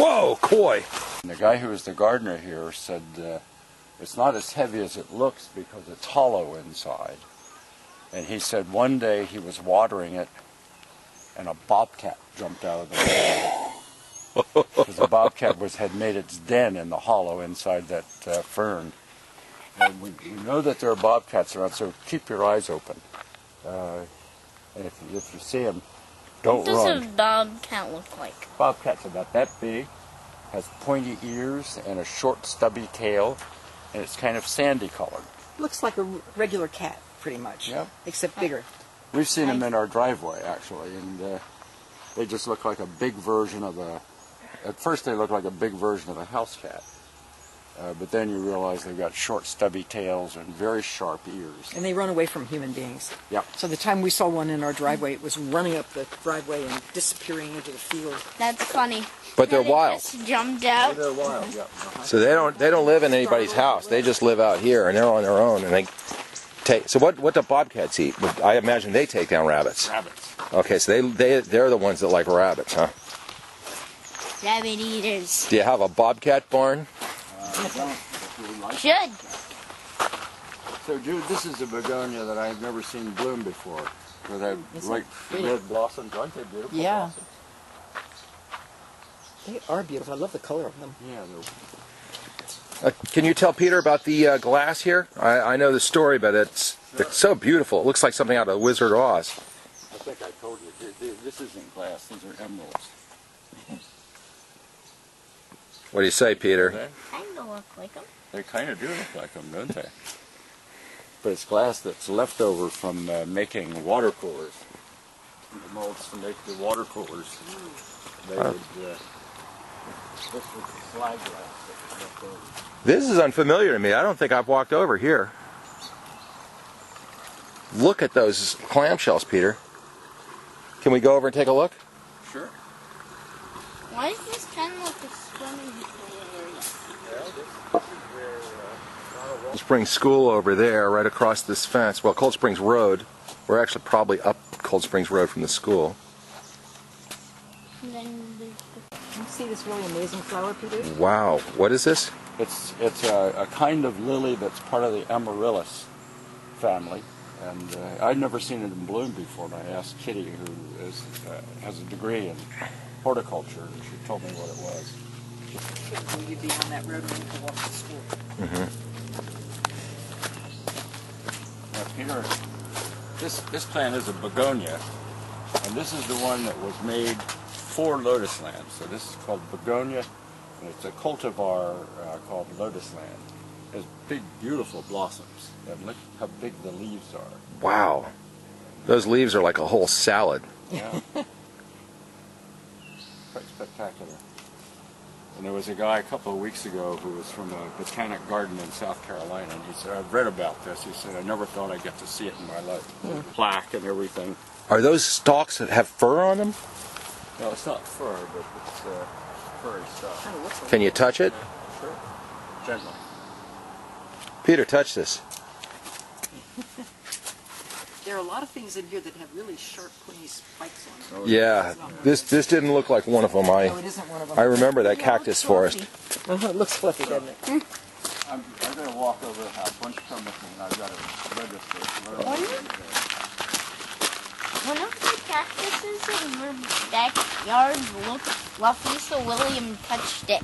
Whoa, koi! And the guy who was the gardener here said it's not as heavy as it looks because it's hollow inside. And he said one day he was watering it and a bobcat jumped out of the water. Because the bobcat had made its den in the hollow inside that fern. And we know that there are bobcats around, so keep your eyes open. And if you see them, don't run. What does a bobcat look like? Bobcat's about that big, has pointy ears and a short stubby tail, and it's kind of sandy colored. Looks like a regular cat, pretty much. Yep. Except bigger. We've seen them in our driveway, actually, and they just look like a big version of a... At first they look like a big version of a house cat. But then you realize they've got short stubby tails and very sharp ears. And they run away from human beings. Yep. So the time we saw one in our driveway, it was running up the driveway and disappearing into the field. That's funny. But they're And it wild. just jumped out. They're wild, yeah. So they don't live in anybody's house. They just live out here, and they're on their own. And they take. So what do bobcats eat? I imagine they take down rabbits. Rabbits. Okay, so they're the ones that like rabbits, huh? Rabbit eaters. Do you have a bobcat barn? Should. So, Jude, this is a begonia that I've never seen bloom before. With that right red blossoms. Aren't they beautiful? Yeah. Blossoms? They are beautiful. I love the color of them. Yeah, Can you tell Peter about the glass here? I know the story, but it's so beautiful. It looks like something out of Wizard of Oz. I think I told you. This isn't glass. These are emeralds. What do you say, Peter? They Kind of look like them. They kind of do look like them, don't they? But it's glass that's left over from making water coolers. The molds to make the water coolers. They would, this was the slag glass that was left over. This is unfamiliar to me. I don't think I've walked over here. Look at those clamshells, Peter. Can we go over and take a look? Sure. Why is this kind of like a swimming pool area? Yeah, this is where Cold Springs School over there, right across this fence. Well, Cold Springs Road. We're actually probably up Cold Springs Road from the school. And then there's You see this really amazing flower, Peter? Wow. What is this? It's a kind of lily that's part of the amaryllis family. And I'd never seen it in bloom before, and I asked Kitty, who has a degree in horticulture, and she told me what it was. You'd be on that road when you could walk to school. Now, Peter, this plant is a begonia, and this is the one that was made for Lotusland. So this is called begonia, and it's a cultivar called Lotusland. It has big, beautiful blossoms, and look how big the leaves are. Wow. Those leaves are like a whole salad. Yeah. Quite spectacular. And there was a guy a couple of weeks ago who was from a botanic garden in South Carolina, and he said, I've read about this. He said, I never thought I'd get to see it in my life. Plaque and everything. Are those stalks that have fur on them? No, it's not fur, but it's furry stuff. Can you touch it? Sure. Gently. Peter, touch this. There are a lot of things in here that have really sharp, pointy spikes on them. Yeah, this didn't look like one of them. No, it isn't one of them. I remember that cactus forest. It looks fluffy, doesn't it? I'm going to walk over the house. Once you come with me, I've got to register. one of the cactuses in your backyard looked fluffy, so William touched it.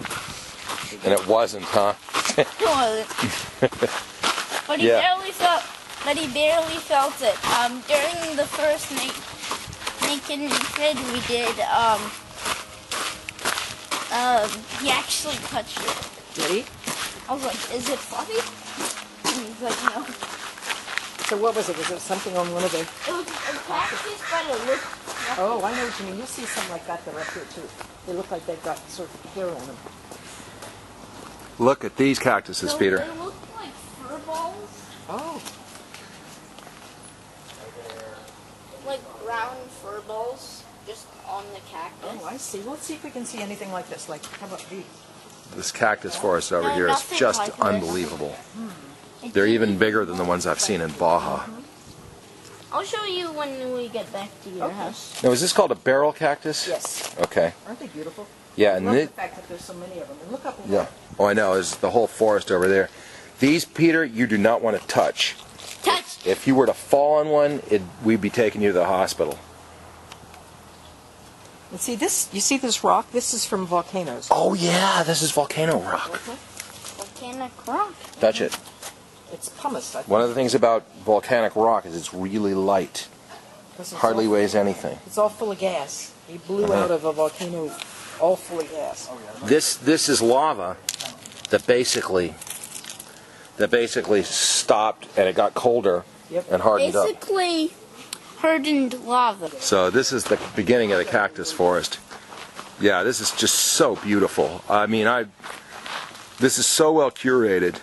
And it wasn't, huh? It wasn't. But he Yeah. barely felt it. During the first Naked Frid we did, he actually touched it. Did he? I was like, is it fluffy? And he's like, no. So what was it? Was it something on one of the... It was a cactus, but it looked fluffy. Oh, I know what you mean. You'll see some like that that are up here, too. They look like they've got sort of hair on them. Look at these cactuses, So Peter. they look like fur balls. Oh. Like round fur balls, just on the cactus. Oh, I see. Let's see if we can see anything like this. Like, how about these? This cactus forest over No, here is nothing just like this. unbelievable. They're even bigger than the ones I've seen in Baja. I'll show you when we get back to your Okay. house. Now, is this called a barrel cactus? Yes. Okay. Aren't they beautiful? Yeah, I and love it, the fact that there's so many of them. And look up and yeah. look. Oh, I know. There's the whole forest over there. These, Peter, you do not want to touch. Touch. If you were to fall on one, we'd be taking you to the hospital. And see this? You see this rock? This is from volcanoes. Oh yeah, this is volcano rock. Volcanic rock. Touch it. It's pumice. I think. One of the things about volcanic rock is it's really light. Because it's Hardly all- weighs anything. It's all full of gas. He blew out of a volcano, all full of gas. This is lava that basically stopped and it got colder Yep. and hardened up. Basically, hardened lava. So this is the beginning of the cactus forest. Yeah, this is just so beautiful. I mean, this is so well curated.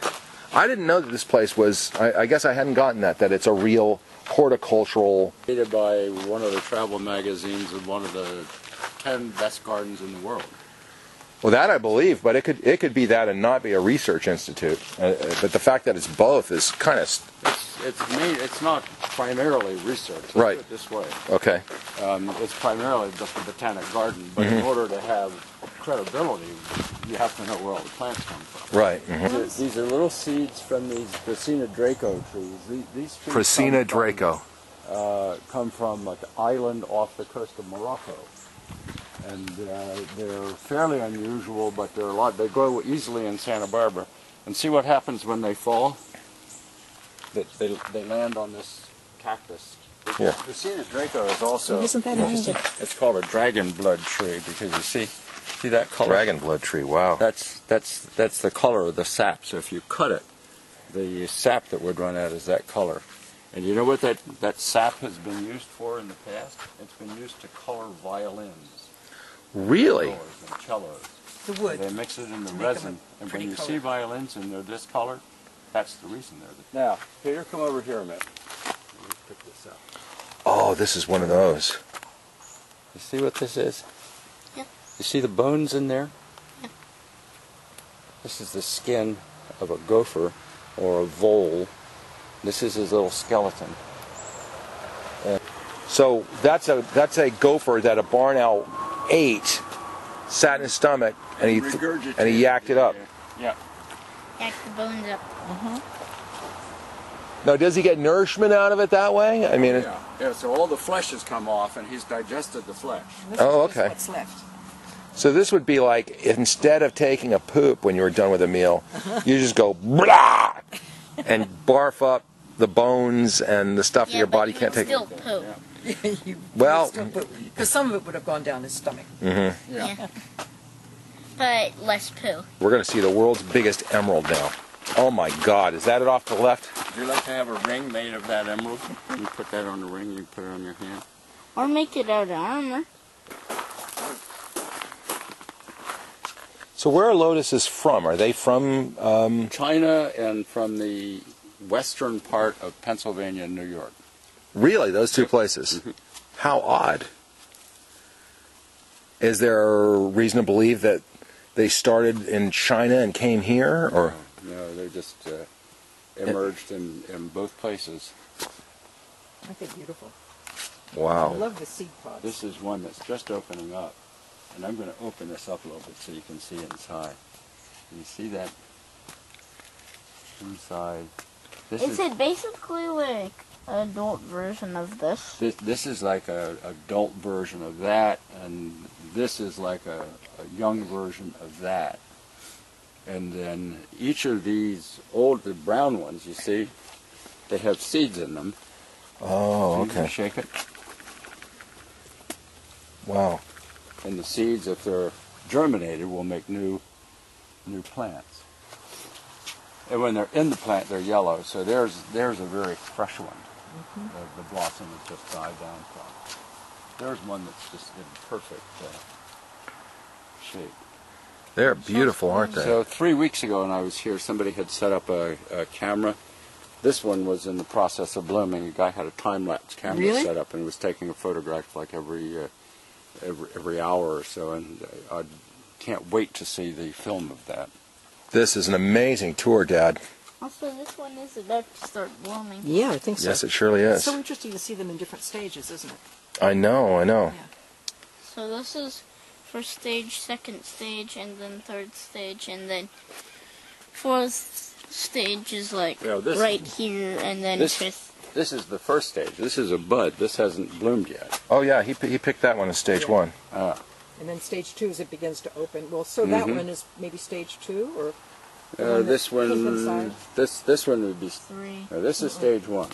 I didn't know that this place was, I guess I hadn't gotten that it's a real horticultural. Created by one of the travel magazines of one of the 10 best gardens in the world. Well, that I believe, but it could be that and not be a research institute. But the fact that it's both is kind of It's not primarily research. Let's Right. put it this way. okay. It's primarily just a botanic garden, but in order to have credibility, you have to know where all the plants come from. Right. Mm-hmm. These are little seeds from these Dracaena Draco trees. These trees Dracaena Draco. come from an island off the coast of Morocco. And they're fairly unusual, but they're they grow easily in Santa Barbara. And see what happens when they fall? They land on this cactus. Yeah. Dracaena Draco is also, Isn't that interesting? it's called a dragon blood tree because you see that color? Dragon blood tree. Wow. That's the color of the sap. So if you cut it, the sap that would run out is that color. And you know what that sap has been used for in the past? It's been used to color violins, Really? cellos, and cellos. The wood. They mix it in the To make them resin, a and when pretty you color. see violins and they're this color, that's the reason they're. Now, Peter, come over here a minute. Let me pick this up. Oh, this is one of those. You see what this is? Yeah. You see the bones in there? Yeah. This is the skin of a gopher or a vole. This is his little skeleton. So that's a gopher that a barn owl ate, sat in his stomach, and he yacked it up. Yeah. Jack the bones up. Now, does he get nourishment out of it that way? I mean, Yeah, so all the flesh has come off and he's digested the flesh. This Oh, is okay. What's left. so this would be like instead of taking a poop when you were done with a meal, you just go blah and barf up the bones and the stuff that your body can't take. Still poop. Well- because some of it would have gone down his stomach. Yeah. But less poo. We're going to see the world's biggest emerald now. Oh my God, is that it off to the left? Would you like to have a ring made of that emerald? You put that on the ring, you put it on your hand. Or make it out of armor. So where are lotuses from? Are they from? China and from the western part of Pennsylvania and New York. Really, those two places? How odd. Is there a reason to believe that they started in China and came here, or? No, they just emerged in both places. Aren't they beautiful? I Wow. love the seed pods. This is one that's just opening up. And I'm going to open this up a little bit so you can see inside. Can you see that inside? This Is it basically like an adult version of this? This is like a adult version of that, and this is like a young version of that. And then each of these the brown ones, you see, they have seeds in them. Oh, You can okay. shake it. Wow. And the seeds, if they're germinated, will make new plants. And when they're in the plant, they're yellow. So there's a very fresh one. The blossom has just died down from. There's one that's just in perfect shape. They're beautiful, aren't they? So 3 weeks ago when I was here, somebody had set up a camera. This one was in the process of blooming. A guy had a time-lapse camera Really? set up and was taking a photograph like every hour or so. And I can't wait to see the film of that. This is an amazing tour, Dad. Also, this one is about to start blooming. Yeah, I think so. Yes, it surely It's is. so interesting to see them in different stages, isn't it? I know. So this is first stage, second stage, and then third stage, and then fourth stage is like Yeah, this- right here, and then this- fifth. This is the first stage. This is a bud. This hasn't bloomed yet. Oh yeah, he picked that one as stage Yeah. one. And then stage 2 as it begins to open. Well, so that one is maybe stage 2, or the one This that's pink one, inside? this one would be. 3. This is stage 1.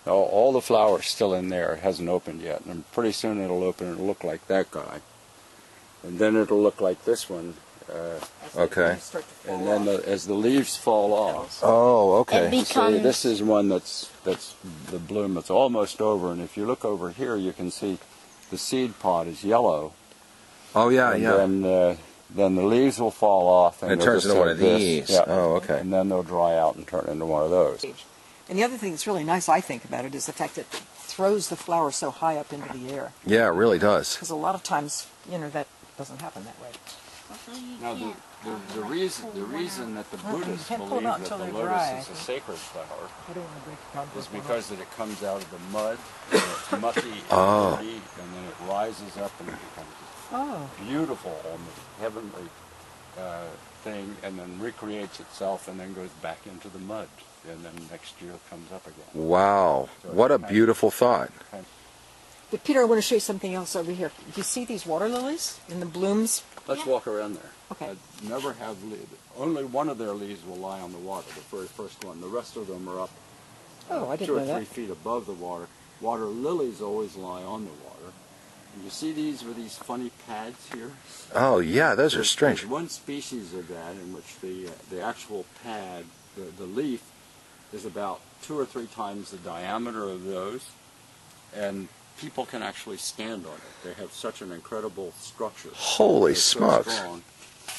All the flowers still in there. It hasn't opened yet, and pretty soon it'll open. It'll look like that guy, and then it'll look like this one. As they Okay. start to fall And then off. as the leaves fall off, Oh, okay. It becomes see, this is one that's the bloom that's almost over. And if you look over here, you can see the seed pod is yellow. Oh yeah, And yeah. then the leaves will fall off, and And it they'll turns just into one have of this. these. Yeah. Oh, okay. And then they'll dry out and turn into one of those. And the other thing that's really nice, I think, about it is the fact that it throws the flower so high up into the air. Yeah, it really does. Because a lot of times, that doesn't happen that way. Now the reason that the Buddhists can't pull believe them out that until the they're lotus dry, is a sacred flower I don't want to break the is compost. because that it comes out of the mud, and it's mucky and Oh. dirty, and then it rises up and it becomes Oh, beautiful, almost heavenly thing, and then recreates itself and then goes back into the mud, and then next year it comes up again. Wow, what a beautiful thought. but Peter, I want to show you something else over here. Do you see these water lilies and the blooms? Let's walk around there. Okay. Never have only one of their leaves will lie on the water, the very first one. The rest of them are up Oh, I 2 didn't or know 3 that. feet above the water. Water lilies always lie on the water. And you see these with these funny pads here? Oh yeah, those are There's strange. one species of that in which the actual pad, the leaf, is about 2 or 3 times the diameter of those, and people can actually stand on it. They have such an incredible structure. Holy They're so smokes. strong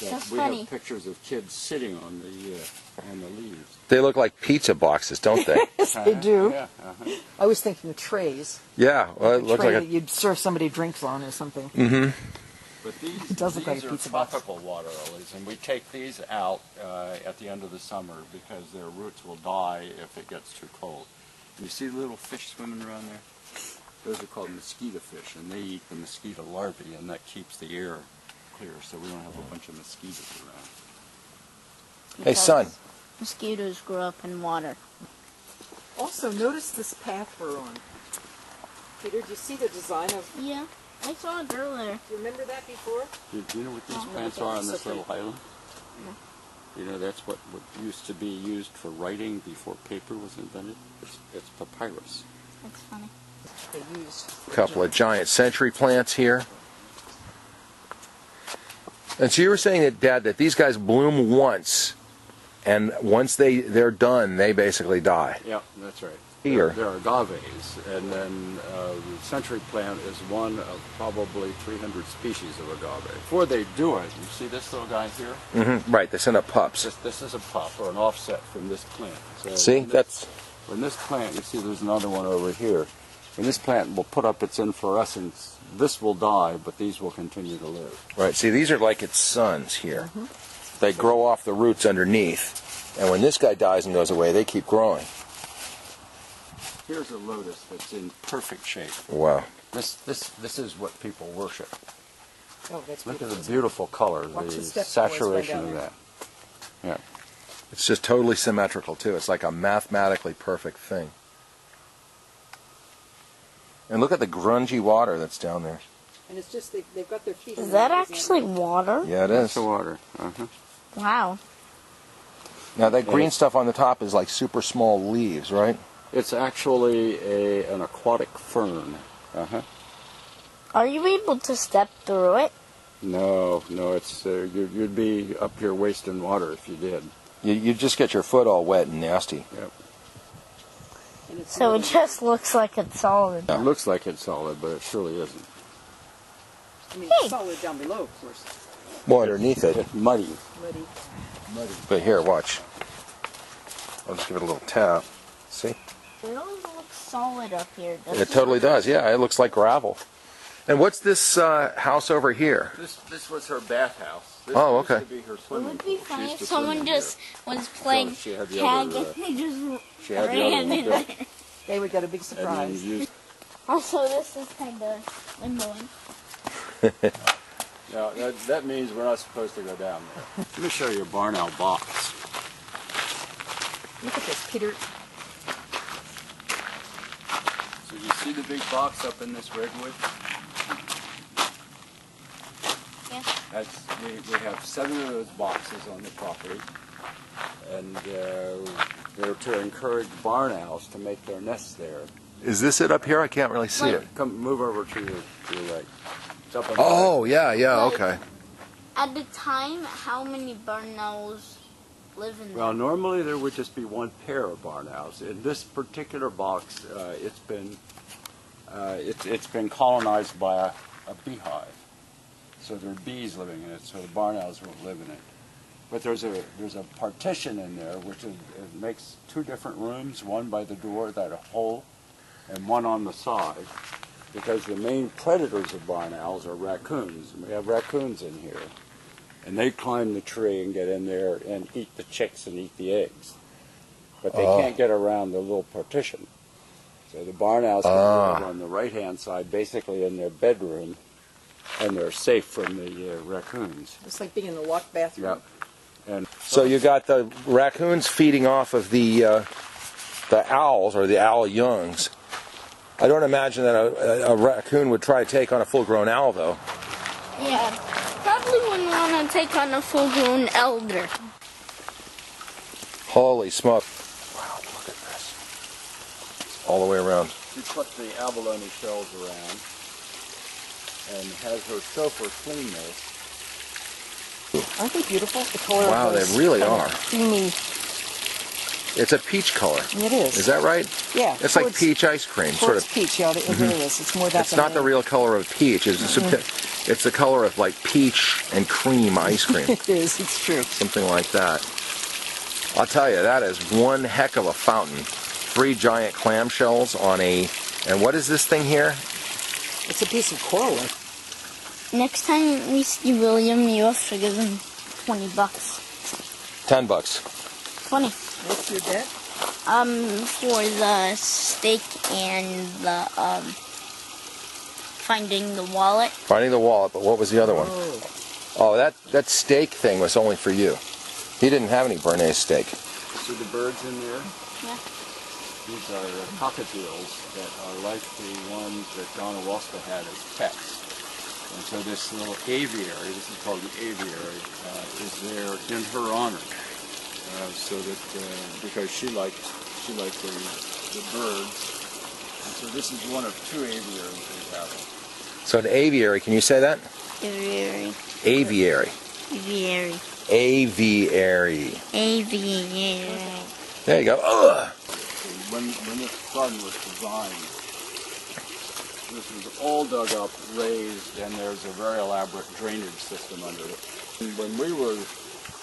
that That's we funny. have pictures of kids sitting on the leaves. They look like pizza boxes, don't they? Yes, they do. Yeah, I was thinking of trays. Yeah, well, it A looks tray like that you'd serve somebody drinks on or something. But these, It does look like these a are pizza box. tropical water lilies, and we take these out at the end of the summer because their roots will die if it gets too cold. You see the little fish swimming around there? Those are called mosquito fish, and they eat the mosquito larvae, and that keeps the air clear, so we don't have a bunch of mosquitoes around. Hey, son. Mosquitoes grow up in water. Also, notice this path we're on. Peter, do you see the design of... Yeah, I saw it earlier. Do you remember that before? Do you know what these Oh, plants okay. are on this So little island? You know, that's what used to be used for writing before paper was invented. It's papyrus. That's funny. They used. A couple of giant century plants here. And so you were saying that, Dad, that these guys bloom once, and once they're done, they basically die. Yeah, that's right. Here. They're agaves, and then the century plant is one of probably 300 species of agave. Before they do it, you see this little guy here? Right, they send up pups. This is a pup or an offset from this plant. So See, when that's... when this plant, you see there's another one over here. When this plant will put up its inflorescence, this will die, but these will continue to live. Right, see, these are like its sons here. They grow off the roots underneath, and when this guy dies and goes away, they keep growing. Here's a lotus that's in perfect shape. Wow. This is what people worship. Oh, that's Look at beautiful. the beautiful color, Watch the the steps, boys, right saturation down of there. that. Yeah. It's just totally symmetrical, too. It's like a mathematically perfect thing. And look at the grungy water that's down there. And it's just, they've got their feet in Is that it, isn't it? actually water? Yeah, it That's is. the water. Uh-huh. Wow. Now, that green stuff on the top is like super small leaves, right? It's actually an aquatic fern. Uh-huh. Are you able to step through it? No, it's you'd be up here wasting water if you did. You just get your foot all wet and nasty. Yep. And it's So more it than- just looks like it's solid. It looks like it's solid, but it surely isn't. I mean, Hey. it's solid down below, of course. More underneath it. It's muddy. Muddy. But here, watch. I'll just give it a little tap. See? It always looks solid up here, doesn't It totally does. Yeah, it looks like gravel. And what's this house over here? This was her bathhouse. This Oh, used okay. to be her It swimming would be pool. She funny used if to swim someone in just was playing she had the tag other, and they just She had the ran other in one there. built, They would get a big and surprise. then used Also, this is kind of annoying. Now, that means we're not supposed to go down there. Let me show you a barn owl box. Look at this, Peter. So you see the big box up in this redwood? Yeah. We have 7 of those boxes on the property, and they're to encourage barn owls to make their nests there. Is this it up here? I can't really see it. Come, move over to your right. It's up on the Oh, right. yeah, Like- okay. At the time, how many barn owls live in there? Well, normally there would just be one pair of barn owls. In this particular box, it's been colonized by a beehive. So there are bees living in it, so the barn owls won't live in it. But there's a partition in there which it makes 2 different rooms, one by the door, that a hole, and one on the side, because the main predators of barn owls are raccoons. And we have raccoons in here, and they climb the tree and get in there and eat the chicks and eat the eggs. But they can't get around the little partition. So the barn owls can live on the right-hand side, basically in their bedroom, and they're safe from the raccoons. It's like being in the walk bathroom. Yep. And So you got the raccoons feeding off of the owls, or the owl youngs. I don't imagine that a raccoon would try to take on a full-grown owl, though. Yeah, probably wouldn't want to take on a full-grown elder. Holy smoke. Wow, look at this. All the way around. she put the abalone shells around and has her chauffeur clean those. Aren't they beautiful? The color Wow, of they those really kind of are. creamy. It's a peach color. It is. Is that right? Yeah. It's like towards- peach ice cream, sort towards of. peach, yeah, it really is. It's more that It's than not the real color of peach. It's the color of like peach and cream ice cream. It is, it's true. Something like that. I'll tell you, that is one heck of a fountain. 3 giant clamshells on a... And what is this thing here? It's a piece of coral. Next time we see William, you have to give him $20. $10. 20. What's your debt? For the steak and the, finding the wallet. Finding the wallet, but what was the other one? Oh, that steak thing was only for you. He didn't have any Béarnaise steak. See the birds in there? Yeah. These are cockatiels that are like the ones that Donna Walska had as pets. And so this little aviary, this is called the aviary, is there in her honor. So that because she liked the birds, and so this is one of 2 aviaries we have. So an aviary, can you say that? Aviary. Aviary. Aviary. Aviary. Aviary. There you go. Ugh. When this garden was designed, this was all dug up, raised, and there's a very elaborate drainage system under it. And when we were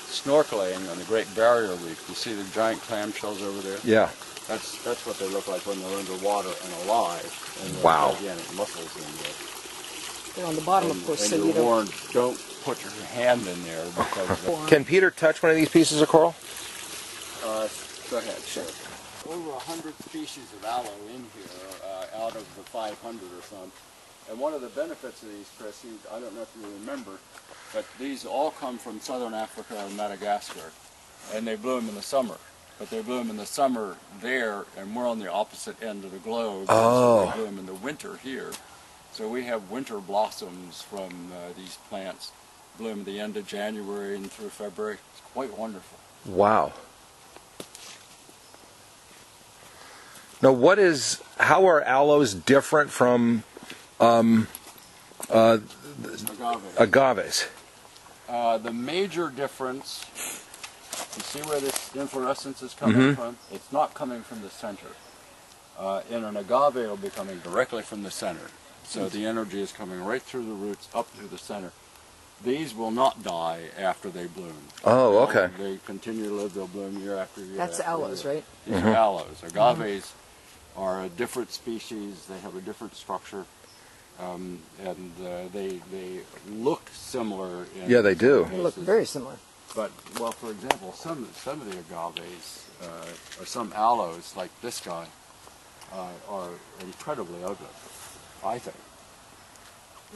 snorkeling on the Great Barrier Reef, you see the giant clamshells over there? Yeah. That's what they look like when they're underwater and alive. And there's Wow. gigantic mussels in there. They're on the bottom, of course, and so you're you don't... warned, don't put your hand in there because... Can Peter touch one of these pieces of coral? Go ahead, sure. Over 100 species of aloe in here out of the 500 or some. And one of the benefits of these, Chris, I don't know if you remember, but these all come from southern Africa and Madagascar. And they bloom in the summer. But they bloom in the summer there, and we're on the opposite end of the globe. Oh. So they bloom in the winter here. So we have winter blossoms from these plants. Bloom at the end of January and through February. It's quite wonderful. Wow. Now, how are aloes different from Agave. agaves? The major difference, you see where this inflorescence is coming from? It's not coming from the center. In an agave, it'll be coming directly from the center. So the energy is coming right through the roots up through the center. These will not die after they bloom. Oh, okay. They continue to live, they'll bloom year after year. That's after aloes, year. right? These are aloes. Agaves are a different species. They have a different structure. And they look similar. Yeah, they do. They look very similar. But, well, for example, some of the agaves, or some aloes, like this guy, are incredibly ugly, I think.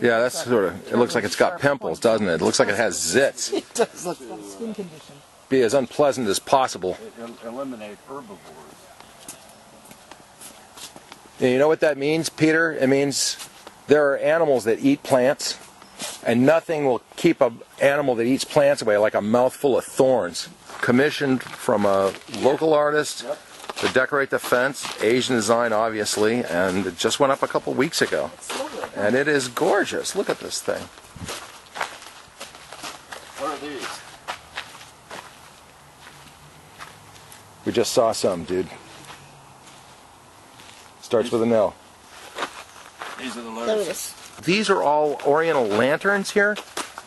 Yeah, that's sort of, it looks like it's got pimples, doesn't it? It looks like it has zits. It does look like skin condition. Be as unpleasant as possible. Eliminate herbivores. And you know what that means, Peter? It means there are animals that eat plants, and nothing will keep an animal that eats plants away like a mouthful of thorns. Commissioned from a local artist to decorate the fence, Asian design obviously, and it just went up a couple weeks ago. It's lovely. And it is gorgeous. Look at this thing. What are these? We just saw some, dude. Starts with an L. These are the Lotus. These are all Oriental lanterns here?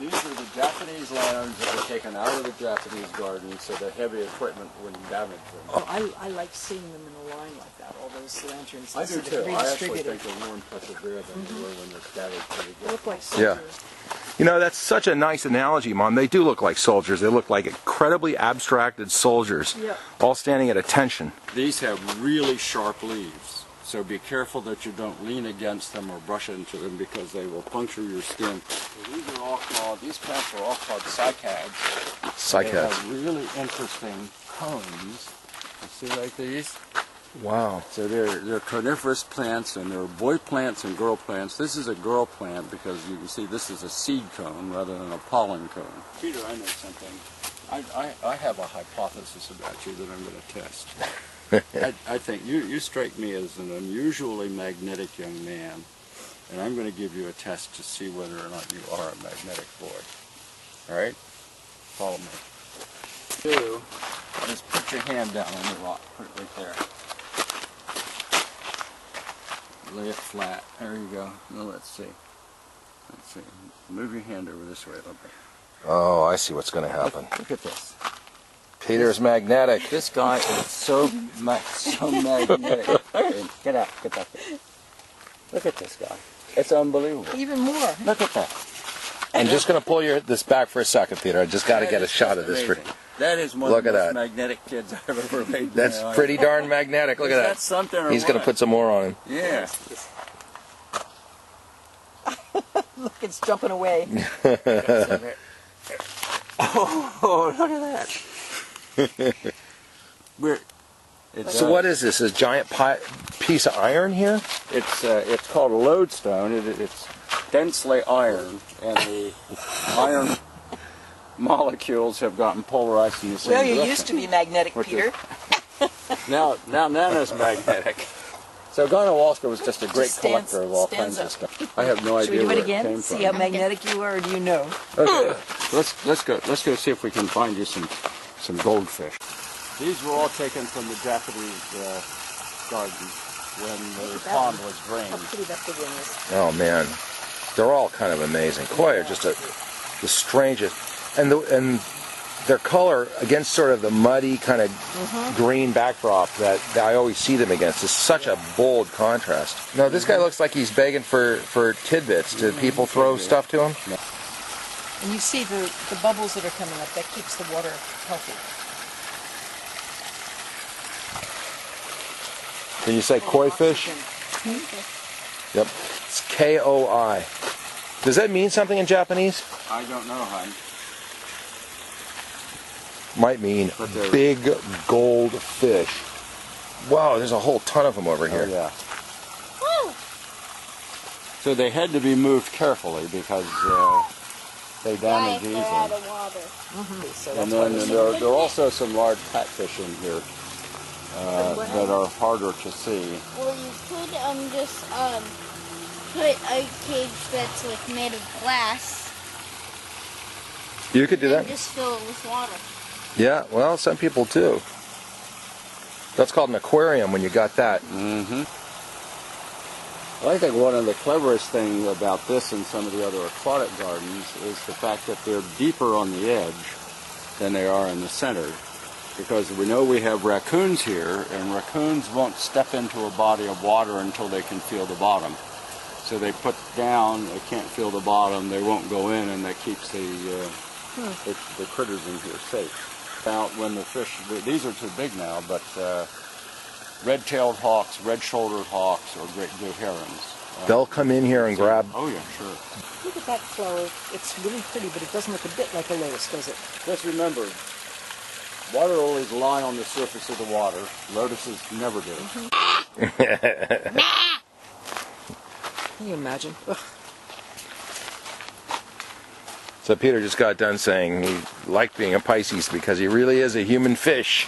These are the Japanese lanterns that were taken out of the Japanese garden so the heavy equipment wouldn't damage them. Oh, I like seeing them in a line like that, all those lanterns. I do sort of too. I actually redistributed. think they're more impressive there than they were when they're scattered pretty They good. look like Yeah. soldiers. You know, that's such a nice analogy, Mom. They do look like soldiers. They look like incredibly abstracted soldiers, Yeah. all standing at attention. These have really sharp leaves, so be careful that you don't lean against them or brush into them because they will puncture your skin. So these are all called, these plants are all called cycads. They Cycads. have really interesting cones. You see like these? Wow. So they're coniferous plants, and they're boy plants and girl plants. This is a girl plant because you can see this is a seed cone rather than a pollen cone. Peter, I know something. I have a hypothesis about you that I'm going to test. I think you strike me as an unusually magnetic young man, and I'm going to give you a test to see whether or not you are a magnetic boy. All right? Follow me. Do is put your hand down on the rock. Put it right there. Lay it flat. There you go. Now let's see. Let's see. Move your hand over this way a little bit. Oh, I see what's going to happen. Look at this. Peter's magnetic. This guy is so magnetic. Get out. Get back there. Look at this guy. It's unbelievable. Even more. Look at that. I'm just going to pull this back for a second, Peter. I just got to get a shot of this. That is one Look of the at most that. magnetic kids I've ever made. That's pretty darn magnetic. Look Is at that that. something or He's going to what? put some more on him. Yeah. Look, it's jumping away. Oh, look at that. So what is this? A giant piece of iron here? It's called a lodestone. It's densely iron, and the iron molecules have gotten polarized in the same Well, you direction. used to be magnetic, Which Peter. Now Nana's magnetic. So Gonowalska was just a great Just stands- collector of all stands kinds of up. stuff. I have no Should we idea do where it it again? came See from. how magnetic you are, or do you know? Okay, let's go see if we can find you some goldfish. These were all taken from the Japanese garden when the pond was How drained. pretty that big one is. Oh, man. They're all kind of amazing. Koi are just the strangest. And their color against sort of the muddy kind of green backdrop that I always see them against is such a bold contrast. No, this guy looks like he's begging for tidbits. Do people throw stuff to him? And you see the bubbles that are coming up. That keeps the water healthy. Can you say koi fish? Yep. It's K-O-I. Does that mean something in Japanese? I don't know, hon. Might mean But they're- big gold fish. Wow, there's a whole ton of them over here. Oh, yeah. Woo! So they had to be moved carefully because they damage They're out easily. of water. So And that's why then they're there are also some large catfish in here that are harder to see. Or you could just put a cage that's like made of glass You could do and that? just fill it with water. Yeah, well, some people do. That's called an aquarium when you got that. Mm-hmm. Well, I think one of the cleverest things about this and some of the other aquatic gardens is the fact that they're deeper on the edge than they are in the center. Because we know we have raccoons here, and raccoons won't step into a body of water until they can feel the bottom. So they put down, they can't feel the bottom, they won't go in, and that keeps the critters in here safe. Out when the fish, these are too big now, but red-tailed hawks, red-shouldered hawks, or great blue herons they'll come in here and grab. Oh yeah, sure. Look at that flower. It's really pretty, but it doesn't look a bit like a lotus, does it? Just remember, water lilies lie on the surface of the water. Lotuses never do. Can you imagine? Ugh. So Peter just got done saying he liked being a Pisces because he really is a human fish.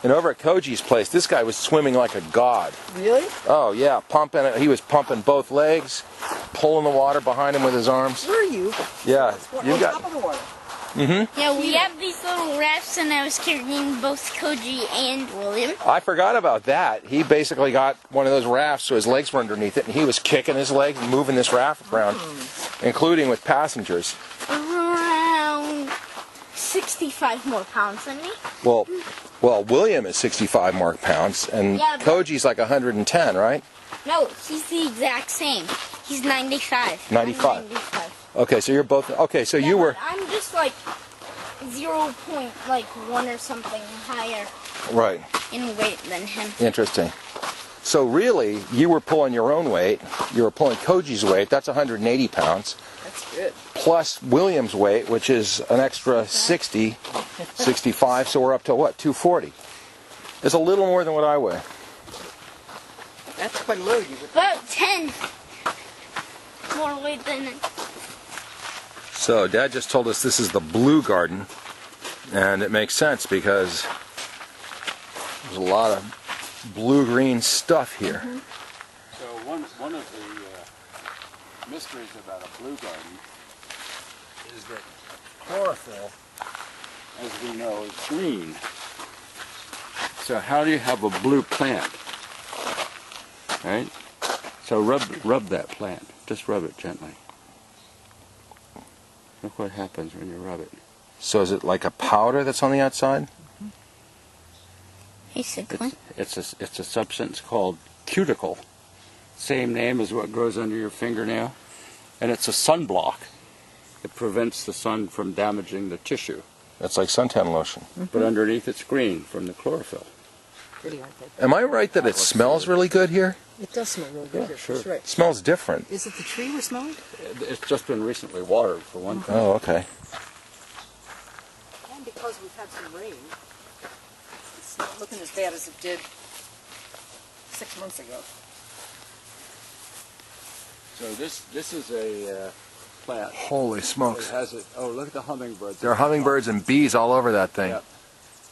And over at Koji's place, this guy was swimming like a god. Really? Oh yeah, pumping it. He was pumping both legs, pulling the water behind him with his arms. Where are you? Yeah, you on got. top of the water. Yeah, we have these little rafts, and I was carrying both Koji and William. I forgot about that. He basically got one of those rafts so his legs were underneath it, and he was kicking his legs and moving this raft around, including with passengers. Around 65 more pounds than me. Well, William is 65 more pounds, and Yeah, but- Koji's like 110, right? No, he's the exact same. He's 95. 95. I'm 95. Okay, so you're both. Okay, so Yeah, you were. but I'm just like 0.1 or something higher Right. in weight than him. Interesting. So really, you were pulling your own weight. You were pulling Koji's weight. That's 180 pounds. That's good. Plus William's weight, which is an extra 60, 65. So we're up to what? 240. It's a little more than what I weigh. That's quite a load. You would. About 10 more weight than So Dad just told us this is the blue garden, and it makes sense because there's a lot of blue-green stuff here. So one of the mysteries about a blue garden is that chlorophyll, as we know, is green. So how do you have a blue plant? Right? So rub that plant. Just rub it gently. Look what happens when you rub it. So is it like a powder that's on the outside? basically. It's a substance called cuticle. Same name as what grows under your fingernail. And it's a sunblock. It prevents the sun from damaging the tissue. That's like suntan lotion. But underneath it's green from the chlorophyll. Pretty, aren't they? Am I right that it smells really good here? It does smell real good. Yeah, sure. That's right. It smells different. Is it the tree we're smelling? It's just been recently watered for one thing. Oh, okay. And because we've had some rain, it's not looking as bad as it did 6 months ago. So this is a plant. Holy It smokes. has it. Oh, look at the hummingbirds. There are hummingbirds and bees all over that thing. Yep.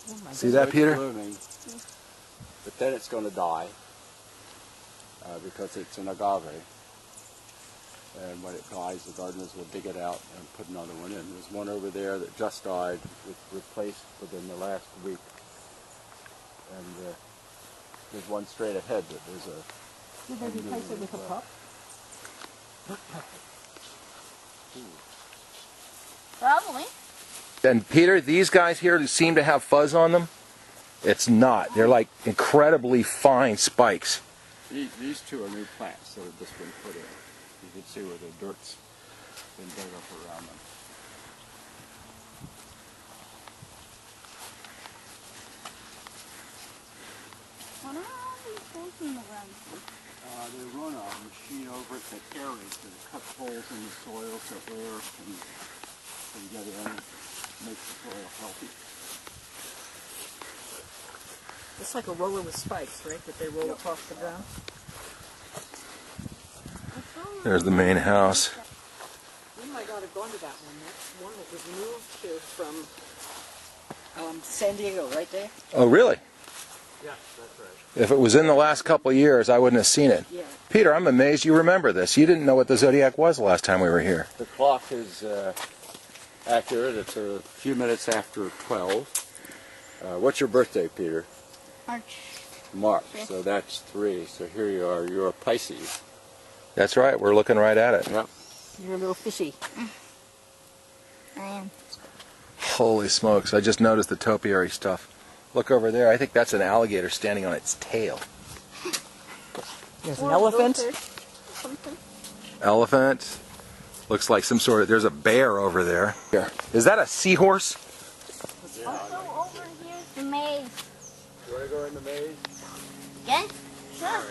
Oh my See that, It's Peter? blooming, but then it's going to die because it's an agave. And when it dies, the gardeners will dig it out and put another one in. There's one over there that just died, replaced within the last week. And there's one straight ahead that there's a... Did they replace it with a pup? Probably. And Peter, these guys here seem to have fuzz on them. It's not. They're like incredibly fine spikes. These two are new plants that have just been put in. You can see where the dirt's been dug up around them. What are all these floating around? They run a machine over it that aerates it. It cuts holes in the soil so air can get in and make the soil healthy. It's like a roller with spikes, right? That they roll across the ground. There's the main house. We might not have gone to that one. That's one that was moved here from San Diego, right, Dave? Oh, really? Yeah, that's right. If it was in the last couple of years, I wouldn't have seen it. Yeah. Peter, I'm amazed you remember this. You didn't know what the zodiac was the last time we were here. The clock is accurate. It's a few minutes after 12. What's your birthday, Peter? March. March. Yeah. So that's 3. So here you are. You're a Pisces. That's right. We're looking right at it. Yep. You're a little fishy. I am. Holy smokes. I just noticed the topiary stuff. Look over there. I think that's an alligator standing on its tail. There's an elephant. Something. Elephant. Looks like some sort of... There's a bear over there. Is that a seahorse? Also over here's the maze. You want to go in the maze? Again? Sure.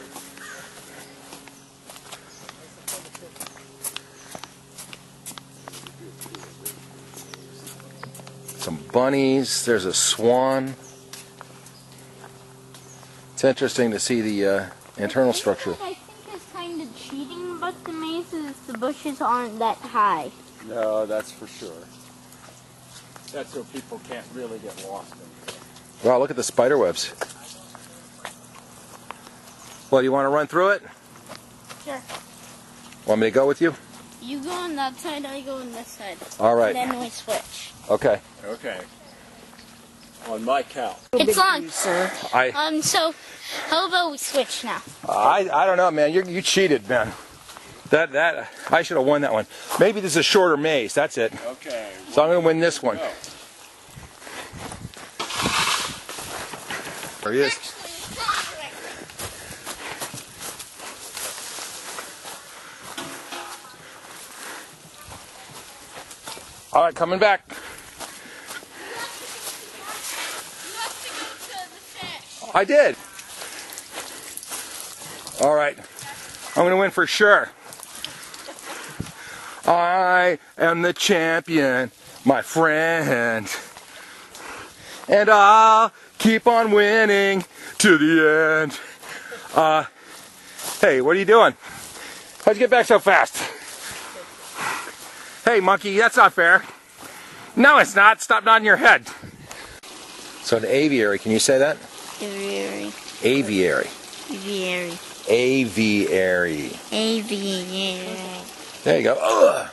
bunnies. There's a swan. It's interesting to see the internal structure. I think it's kind of cheating about the maze is the bushes aren't that high. No, that's for sure. That's so people can't really get lost in it. Wow, look at the spider webs. Well, you want to run through it? Sure. Want me to go with you? You go on that side, I go on this side. All right. And then we switch. Okay. Okay. On my count. It's on. Sir. So how about we switch now? I don't know, man. You cheated, man. That I should have won that one. Maybe this is a shorter maze. That's it. Okay. So I'm going to win this one. Go. There he is. All right, coming back. I did. All right. I'm going to win for sure. I am the champion, my friend. And I'll keep on winning to the end. Hey, what are you doing? How'd you get back so fast? Hey, monkey, that's not fair. No, it's not. Stop nodding your head. So an aviary, can you say that? Aviary. Aviary. Aviary. Aviary. Aviary. There you go. Ugh.